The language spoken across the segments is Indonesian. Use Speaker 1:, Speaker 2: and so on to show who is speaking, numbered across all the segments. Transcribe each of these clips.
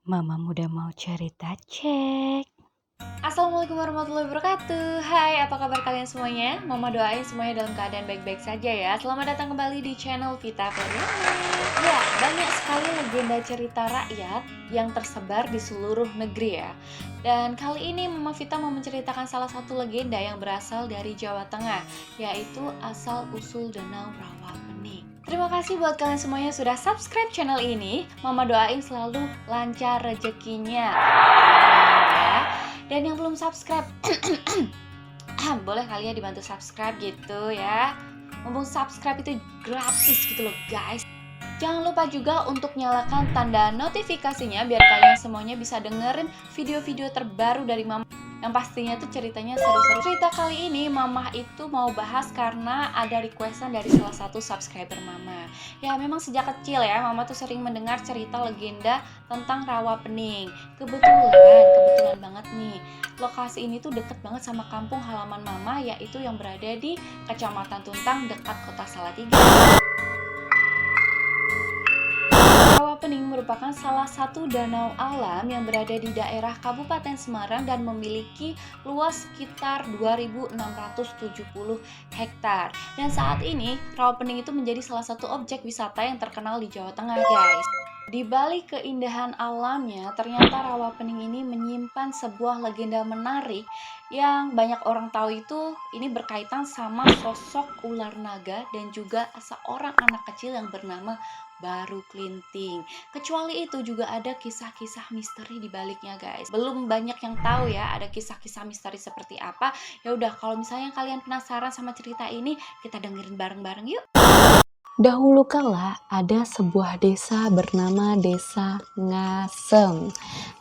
Speaker 1: Mama muda mau cerita cek.
Speaker 2: Assalamualaikum warahmatullahi wabarakatuh. Hai, apa kabar kalian semuanya? Mama doain semuanya dalam keadaan baik-baik saja ya. Selamat datang kembali di channel Vita Pariana. Ya, banyak sekali legenda cerita rakyat yang tersebar di seluruh negeri ya. Dan kali ini Mama Vita mau menceritakan salah satu legenda yang berasal dari Jawa Tengah, yaitu asal-usul Danau Rawapening. Terima kasih buat kalian semuanya sudah subscribe channel ini. Mama doain selalu lancar rezekinya. Amin ya. Dan yang belum subscribe, boleh kali ya dibantu subscribe gitu ya. Mumpung subscribe itu gratis gitu loh guys. Jangan lupa juga untuk nyalakan tanda notifikasinya biar kalian semuanya bisa dengerin video-video terbaru dari Mama. Yang pastinya tuh ceritanya seru-seru. Cerita kali ini Mama itu mau bahas karena ada requestan dari salah satu subscriber Mama. Ya memang sejak kecil ya Mama tuh sering mendengar cerita legenda tentang Rawapening. Kebetulan banget nih. Lokasi ini tuh deket banget sama kampung halaman Mama, yaitu yang berada di Kecamatan Tuntang dekat Kota Salatiga. Rawapening merupakan salah satu danau alam yang berada di daerah Kabupaten Semarang dan memiliki luas sekitar 2.670 hektar. Dan saat ini, Rawapening itu menjadi salah satu objek wisata yang terkenal di Jawa Tengah, guys. Di balik keindahan alamnya, ternyata Rawapening ini menyimpan sebuah legenda menarik yang banyak orang tahu itu ini berkaitan sama sosok ular naga dan juga seorang anak kecil yang bernama Baru Klinting. Kecuali itu juga ada kisah-kisah misteri di baliknya, guys. Belum banyak yang tahu ya ada kisah-kisah misteri seperti apa. Ya udah, kalau misalnya kalian penasaran sama cerita ini, kita dengerin bareng-bareng yuk.
Speaker 1: Dahulu kala ada sebuah desa bernama Desa Ngasem.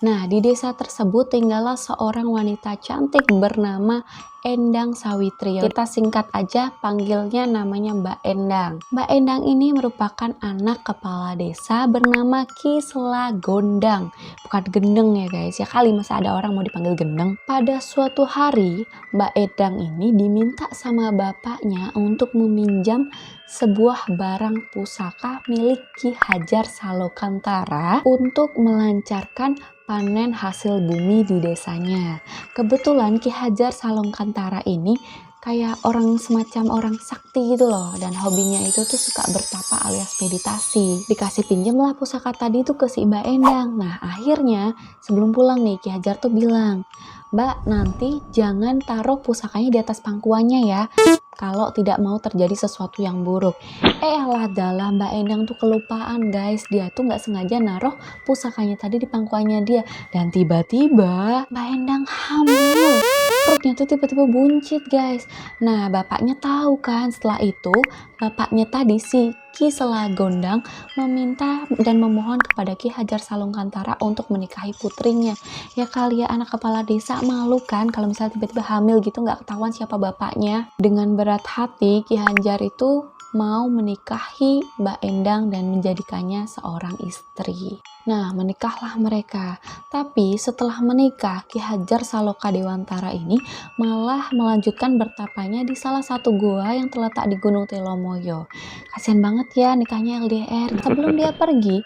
Speaker 1: Nah, di desa tersebut tinggallah seorang wanita cantik bernama Endang Sawitri. Kita singkat aja panggilnya namanya Mbak Endang. Mbak Endang ini merupakan anak kepala desa bernama Ki Selagondang. Bukan gendeng ya guys, ya kali masa ada orang mau dipanggil gendeng. Pada suatu hari, Mbak Endang ini diminta sama bapaknya untuk meminjam sebuah barang pusaka milik Ki Hajar Salokantara untuk melancarkan panen hasil bumi di desanya. Kebetulan Ki Hajar Salokantara ini kayak orang semacam orang sakti gitu loh, dan hobinya itu tuh suka bertapa alias meditasi. Dikasih pinjem lah pusaka tadi tuh ke si Mbak Endang. Nah akhirnya sebelum pulang nih Ki Hajar tuh bilang, Mbak nanti jangan taruh pusakanya di atas pangkuannya ya, kalau tidak mau terjadi sesuatu yang buruk. Alah dalam Mbak Endang tuh kelupaan guys, dia tuh nggak sengaja naruh pusakanya tadi di pangkuannya dia, dan tiba-tiba Mbak Endang hamil. Perutnya tuh tiba-tiba buncit guys. Nah bapaknya tahu kan, setelah itu bapaknya tadi si Ki Selagondang meminta dan memohon kepada Ki Hajar Salokantara untuk menikahi putrinya. Ya kali ya anak kepala desa malu kan kalau misalnya tiba-tiba hamil gitu nggak ketahuan siapa bapaknya. Dengan berat hati Ki Hajar itu mau menikahi Mbak Endang dan menjadikannya seorang istri. Nah menikahlah mereka. Tapi setelah menikah Ki Hajar Saloka Dewantara ini malah melanjutkan bertapanya di salah satu gua yang terletak di Gunung Telomoyo. Kasian banget ya nikahnya LDR. Sebelum dia pergi,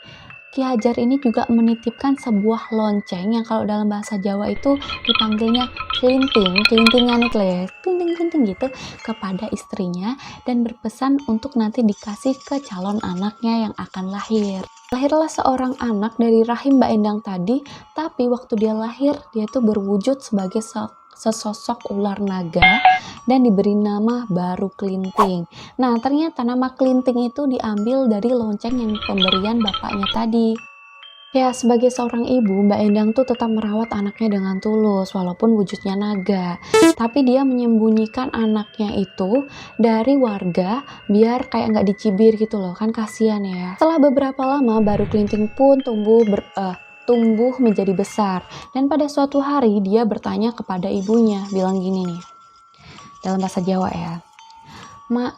Speaker 1: Ki Hajar ini juga menitipkan sebuah lonceng yang kalau dalam bahasa Jawa itu dipanggilnya kelintingan itu ya, klinting gitu, kepada istrinya dan berpesan untuk nanti dikasih ke calon anaknya yang akan lahir. Lahirlah seorang anak dari rahim Mbak Endang tadi, tapi waktu dia lahir dia tuh berwujud sebagai sesosok ular naga dan diberi nama Baru Klinting. Nah ternyata nama Klinting itu diambil dari lonceng yang pemberian bapaknya tadi. Ya sebagai seorang ibu Mbak Endang tuh tetap merawat anaknya dengan tulus walaupun wujudnya naga. Tapi dia menyembunyikan anaknya itu dari warga biar kayak nggak dicibir gitu loh, kan kasihan ya. Setelah beberapa lama Baru Klinting pun tumbuh menjadi besar, dan pada suatu hari dia bertanya kepada ibunya, bilang gini nih dalam bahasa Jawa ya, Mak,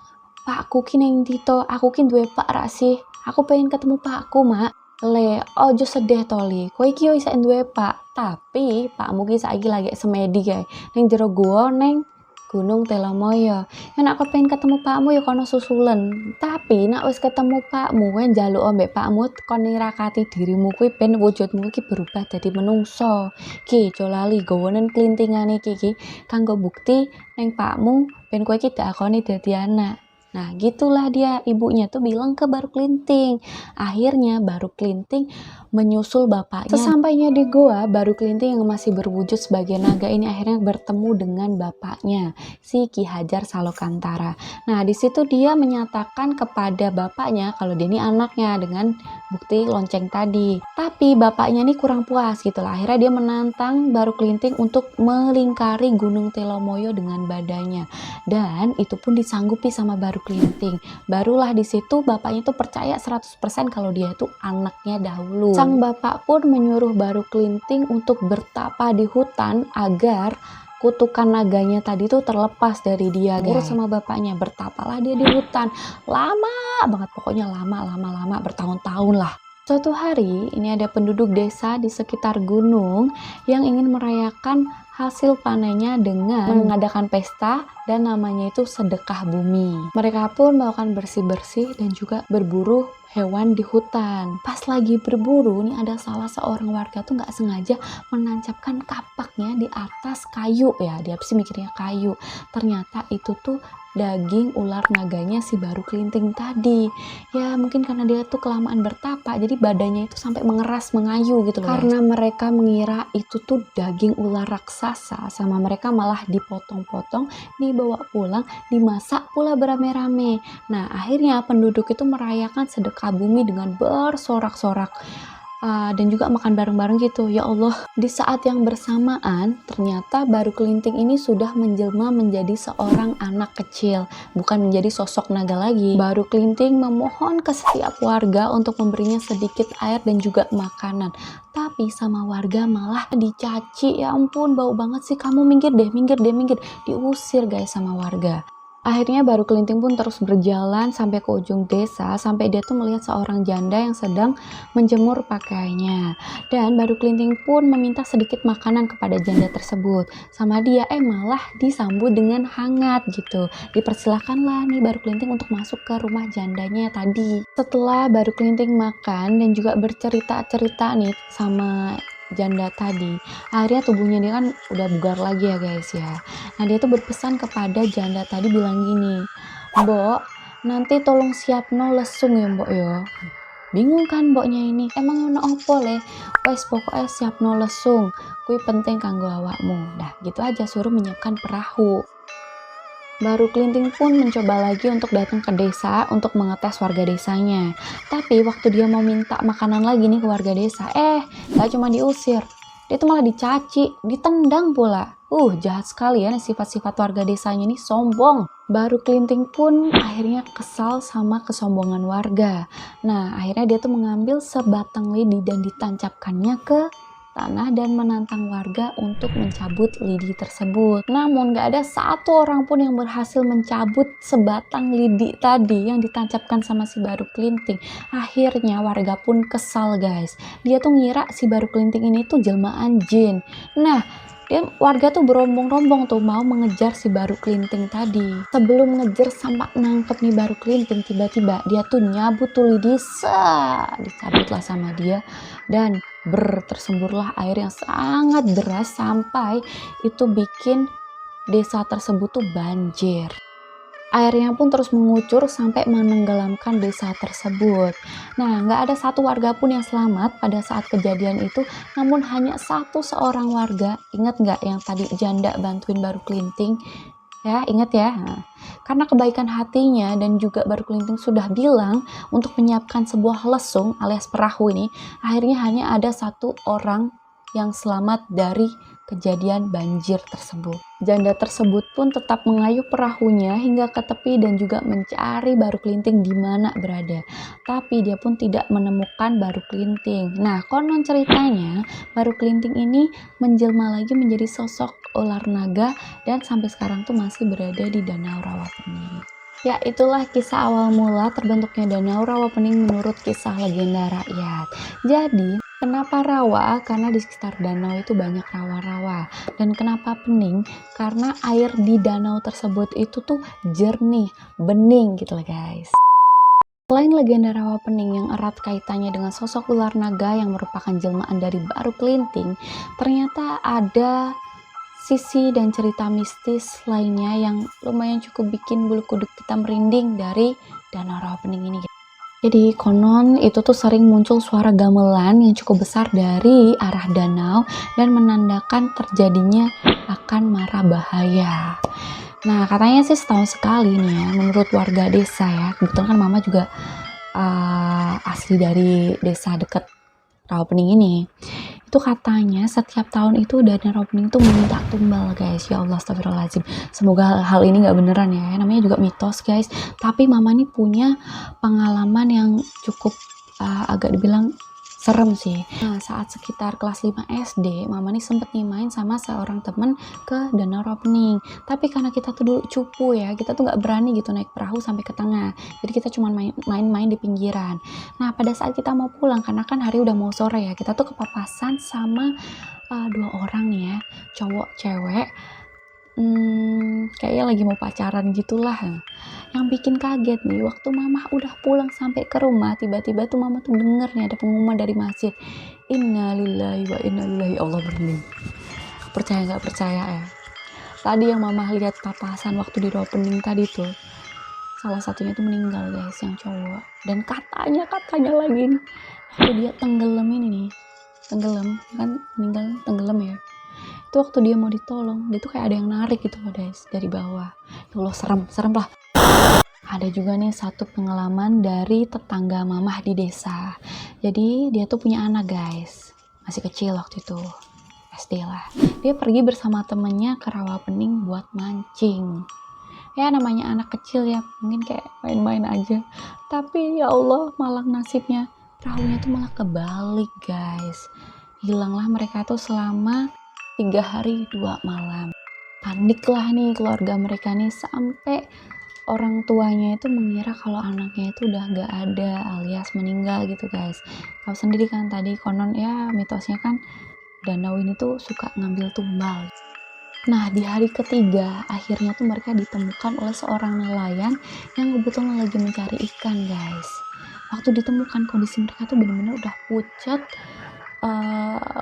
Speaker 1: pakku ki neng Tito, aku ki duwe pak rak sih, aku pengen ketemu pakku mak. Le, ojo sedih toli, kowe iki yo isa duwe pak, tapi pakmu ki saiki lagi semedi kae ning jero gua neng Gunung Telomoyo. Ya nak kepengen ketemu pakmu ya kono susulen. Tapi nak wis ketemu pakmu kan njaluk ambek pakmu kon nirakati dirimu kuwi ben wujudmu iki berubah dadi menungso. Ki aja lali gowonen klintingane iki kanggo bukti neng pakmu ben kowe iki dakoni dadi anak. Nah gitulah dia, ibunya tuh bilang ke Baru Klinting. Akhirnya Baru Klinting menyusul bapaknya. Sesampainya di goa, Baru Klinting yang masih berwujud sebagai naga ini akhirnya bertemu dengan bapaknya, si Ki Hajar Salokantara. Nah di situ dia menyatakan kepada bapaknya kalau dia ini anaknya dengan bukti lonceng tadi. Tapi bapaknya ini kurang puas gitu lah. Akhirnya dia menantang Baru Klinting untuk melingkari Gunung Telomoyo dengan badannya. Dan itu pun disanggupi sama Baru Klinting. Barulah di situ bapaknya itu percaya 100% kalau dia itu anaknya dahulu. Sang bapak pun menyuruh Baru Klinting untuk bertapa di hutan agar kutukan naganya tadi tuh terlepas dari dia. Urus sama bapaknya, bertapalah dia di hutan. Lama banget, pokoknya lama bertahun-tahun lah. Suatu hari, ini ada penduduk desa di sekitar gunung yang ingin merayakan hasil panennya dengan mengadakan pesta dan namanya itu sedekah bumi. Mereka pun melakukan bersih-bersih dan juga berburu hewan di hutan. Pas lagi berburu, nih ada salah seorang warga tuh nggak sengaja menancapkan kapaknya di atas kayu ya. Dia sih mikirnya kayu. Ternyata itu tuh daging ular naganya si Baru Klinting tadi. Ya mungkin karena dia tuh kelamaan bertapa, jadi badannya itu sampai mengeras, mengayu gitu loh. Karena mereka mengira itu tuh daging ular raksasa, sama mereka malah dipotong-potong, dibawa pulang, dimasak pula beramai-ramai. Nah akhirnya penduduk itu merayakan sedekah bumi dengan bersorak-sorak. Dan juga makan bareng-bareng gitu. Ya Allah, di saat yang bersamaan ternyata Baru Klinting ini sudah menjelma menjadi seorang anak kecil, bukan menjadi sosok naga lagi. Baru Klinting memohon ke setiap warga untuk memberinya sedikit air dan juga makanan, tapi sama warga malah dicaci. Ya ampun, bau banget sih kamu, minggir deh, diusir guys sama warga. Akhirnya Baru Klinting pun terus berjalan sampai ke ujung desa, sampai dia tuh melihat seorang janda yang sedang menjemur pakaiannya. Dan Baru Klinting pun meminta sedikit makanan kepada janda tersebut. Sama dia malah disambut dengan hangat gitu. Dipersilahkanlah nih Baru Klinting untuk masuk ke rumah jandanya tadi. Setelah Baru Klinting makan dan juga bercerita-cerita nih sama janda tadi, akhirnya tubuhnya dia kan udah bugar lagi ya guys ya. Nah dia tuh berpesan kepada janda tadi bilang gini, "Mbok, nanti tolong siapno lesung ya mbok yo." Bingung kan mboknya ini, emang ono opo le? Wes pokoknya siapno lesung, kui penting kanggo awakmu. Nah gitu aja, suruh menyiapkan perahu. Baru Klinting pun mencoba lagi untuk datang ke desa untuk mengetes warga desanya. Tapi waktu dia mau minta makanan lagi nih ke warga desa, gak cuma diusir, dia tuh malah dicaci, ditendang pula. Jahat sekali ya sifat-sifat warga desanya ini, sombong. Baru Klinting pun akhirnya kesal sama kesombongan warga. Nah akhirnya dia tuh mengambil sebatang lidi dan ditancapkannya ke tanah dan menantang warga untuk mencabut lidi tersebut. Namun gak ada satu orang pun yang berhasil mencabut sebatang lidi tadi yang ditancapkan sama si Baru Klinting. Akhirnya warga pun kesal guys. Dia tuh ngira si Baru Klinting ini tuh jelmaan jin. Nah warga tuh berombong-rombong tuh mau mengejar si Baru Klinting tadi. Sebelum ngejar sampai nangkep nih Baru Klinting, tiba-tiba dia tuh nyabut tuh lidi, dicabutlah sama dia dan tersemburlah air yang sangat deras sampai itu bikin desa tersebut tuh banjir. Airnya pun terus mengucur sampai menenggelamkan desa tersebut. Nah, nggak ada satu warga pun yang selamat pada saat kejadian itu, namun hanya seorang warga. Ingat nggak yang tadi janda bantuin Baru Klinting? Ya, ingat ya. Nah, karena kebaikan hatinya dan juga Baru Klinting sudah bilang untuk menyiapkan sebuah lesung alias perahu ini, akhirnya hanya ada satu orang yang selamat dari kejadian banjir tersebut. Janda tersebut pun tetap mengayuh perahunya hingga ke tepi dan juga mencari Baru Klinting di mana berada. Tapi dia pun tidak menemukan Baru Klinting. Nah, konon ceritanya Baru Klinting ini menjelma lagi menjadi sosok ular naga dan sampai sekarang tuh masih berada di Danau Rawapening. Ya, itulah kisah awal mula terbentuknya Danau Rawapening menurut kisah legenda rakyat. Jadi Kenapa rawa? Karena di sekitar danau itu banyak rawa-rawa. Dan kenapa pening? Karena air di danau tersebut itu tuh jernih, bening gitu lah guys. Selain legenda rawa pening yang erat kaitannya dengan sosok ular naga yang merupakan jelmaan dari Baru Kelinting, ternyata ada sisi dan cerita mistis lainnya yang lumayan cukup bikin bulu kuduk kita merinding dari danau rawa pening ini. Jadi konon itu tuh sering muncul suara gamelan yang cukup besar dari arah danau dan menandakan terjadinya akan mara bahaya. Nah katanya sih setahun sekali nih ya, menurut warga desa ya, kebetulan kan mama juga asli dari desa deket Rawapening ini. Itu katanya setiap tahun itu dana Rawapening itu minta tumbal guys. Ya Allah, astagfirullahaladzim. Semoga hal ini nggak beneran ya. Namanya juga mitos guys. Tapi mama ini punya pengalaman yang cukup agak dibilang serem sih. Nah, saat sekitar kelas 5 SD, mama nih sempet nih main sama seorang temen ke Danau Rawapening. Tapi karena kita tuh dulu cupu ya, kita tuh nggak berani gitu naik perahu sampai ke tengah. Jadi kita cuma main-main di pinggiran. Nah, pada saat kita mau pulang, karena kan hari udah mau sore ya, kita tuh kepapasan sama 2 orang nih ya, cowok cewek. Kayaknya lagi mau pacaran gitulah. Yang bikin kaget nih, waktu mama udah pulang sampai ke rumah, tiba-tiba tuh mama tuh denger nih ada pengumuman dari masjid, innalillahi wa inna ilaihi Allah berlindung. Percaya nggak percaya ya, tadi yang mama lihat papasan waktu di Rawapening tadi tuh, salah satunya tuh meninggal guys, yang cowok. Dan katanya lagi nih, waktu dia tenggelam ini nih, tenggelam kan, meninggal tenggelam ya, itu waktu dia mau ditolong, dia tuh kayak ada yang narik gitu loh guys, dari bawah. Ya Allah, serem lah. Ada juga nih satu pengalaman dari tetangga mamah di desa. Jadi dia tuh punya anak guys, masih kecil waktu itu, SD lah. Dia pergi bersama temennya ke Rawapening buat mancing. Ya namanya anak kecil ya, mungkin kayak main-main aja. Tapi ya Allah, malang nasibnya, perahunya tuh malah kebalik guys. Hilanglah mereka tuh selama 3 hari 2 malam. Panik lah nih keluarga mereka nih, sampai orang tuanya itu mengira kalau anaknya itu udah gak ada alias meninggal gitu guys. Tahu sendiri kan tadi konon ya mitosnya kan danau ini tuh suka ngambil tumbal. Nah di hari ketiga akhirnya tuh mereka ditemukan oleh seorang nelayan yang kebetulan lagi mencari ikan guys. Waktu ditemukan kondisi mereka tuh bener-bener udah pucat,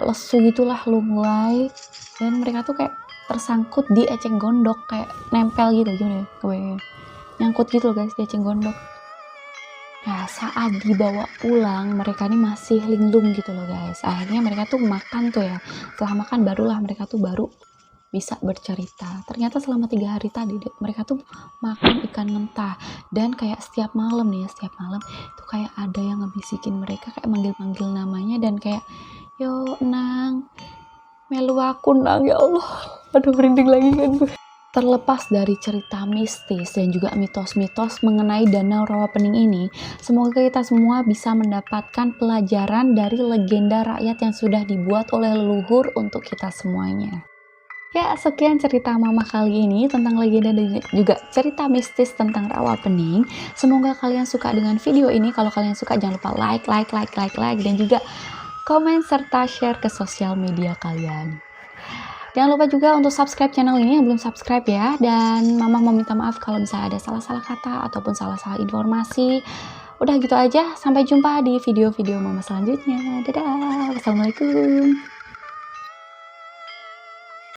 Speaker 1: lesu gitulah, lunglai, dan mereka tuh kayak tersangkut di eceng gondok, kayak nempel gitu, gimana ya kebayangnya, nyangkut gitu guys di eceng gondok. Nah saat dibawa pulang mereka nih masih linglung gitu loh guys. Akhirnya mereka tuh makan tuh ya, setelah makan barulah mereka tuh baru bisa bercerita. Ternyata selama 3 hari tadi mereka tuh makan ikan mentah, dan kayak setiap malam nih ya, setiap malam itu kayak ada yang ngebisikin mereka, kayak manggil-manggil namanya, dan kayak yo nang melu aku nang, ya Allah, aduh merinding lagi kan gue. Terlepas dari cerita mistis dan juga mitos-mitos mengenai Danau Rawapening ini, semoga kita semua bisa mendapatkan pelajaran dari legenda rakyat yang sudah dibuat oleh leluhur untuk kita semuanya. Ya, sekian cerita mama kali ini tentang legenda dan juga cerita mistis tentang Rawapening. Semoga kalian suka dengan video ini. Kalau kalian suka jangan lupa like, dan juga komen serta share ke sosial media kalian. Jangan lupa juga untuk subscribe channel ini yang belum subscribe ya. Dan mama mau minta maaf kalau misalnya ada salah-salah kata ataupun salah-salah informasi. Udah gitu aja, sampai jumpa di video-video mama selanjutnya. Dadah, wassalamualaikum.